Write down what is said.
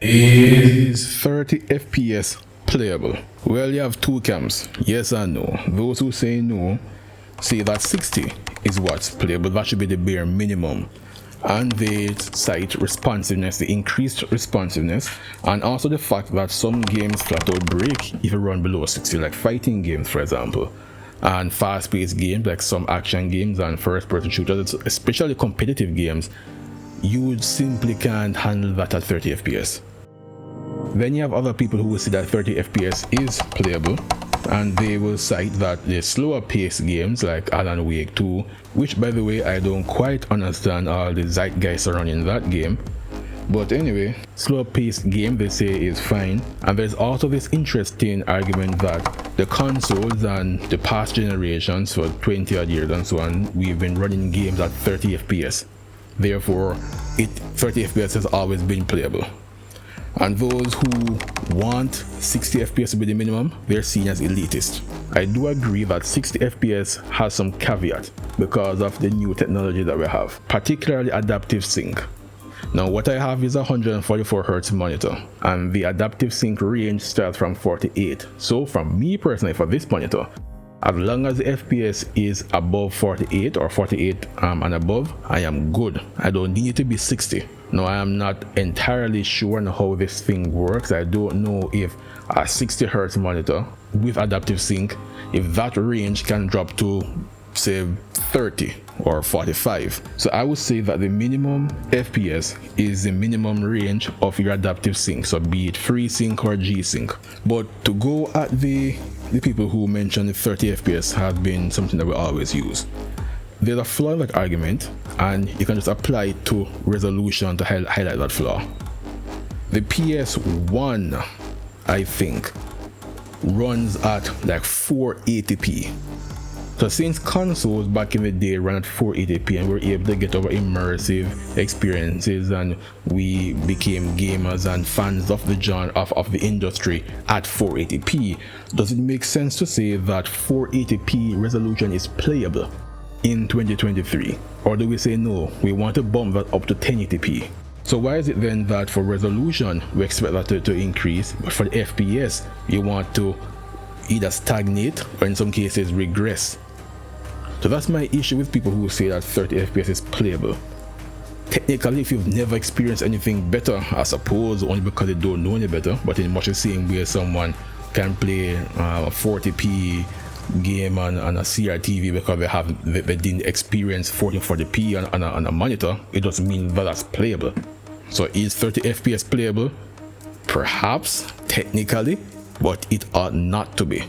Is 30 FPS playable? Well, you have two camps, yes and no. Those who say no say that 60 is what's playable, that should be the bare minimum. And they cite responsiveness, the increased responsiveness, and also the fact that some games flat out break if you run below 60, like fighting games for example, and fast-paced games like some action games and first-person shooters, especially competitive games, you simply can't handle that at 30 FPS. Then you have other people who will say that 30 FPS is playable, and they will cite that the slower paced games like Alan Wake 2, which by the way I don't quite understand all the zeitgeist surrounding that game, but anyway, slower paced game they say is fine. And there's also this interesting argument that the consoles and the past generations for 20 odd years and so on, we've been running games at 30 FPS, therefore 30 FPS has always been playable. And those who want 60 FPS to be the minimum, they're seen as elitist. I do agree that 60 FPS has some caveat because of the new technology that we have, particularly adaptive sync. Now what I have is a 144Hz monitor, and the adaptive sync range starts from 48. So from me personally, for this monitor, as long as the FPS is above 48 or 48 and above, I am good. I don't need it to be 60. Now I am not entirely sure on how this thing works. I don't know if a 60Hz monitor with adaptive sync, if that range can drop to say 30 or 45. So I would say that the minimum FPS is the minimum range of your adaptive sync, so be it FreeSync or G-Sync. But to go at the people who mention the 30 FPS has been something that we always use. There's a flaw in that argument, and you can just apply it to resolution to highlight that flaw. The PS1, I think, runs at like 480p. So since consoles back in the day ran at 480p and we were able to get our immersive experiences and we became gamers and fans of the genre of the industry at 480p, does it make sense to say that 480p resolution is playable in 2023? Or do we say no, we want to bump that up to 1080p? So why is it then that for resolution we expect that to increase, but for the FPS you want to either stagnate or in some cases regress? So that's my issue with people who say that 30 FPS is playable. Technically, if you've never experienced anything better, I suppose only because they don't know any better, but in much the same way someone can play a 40p game on a CRTV because they didn't experience 1440p on a monitor, it doesn't mean that that's playable. So is 30 FPS playable? Perhaps, technically, but it ought not to be.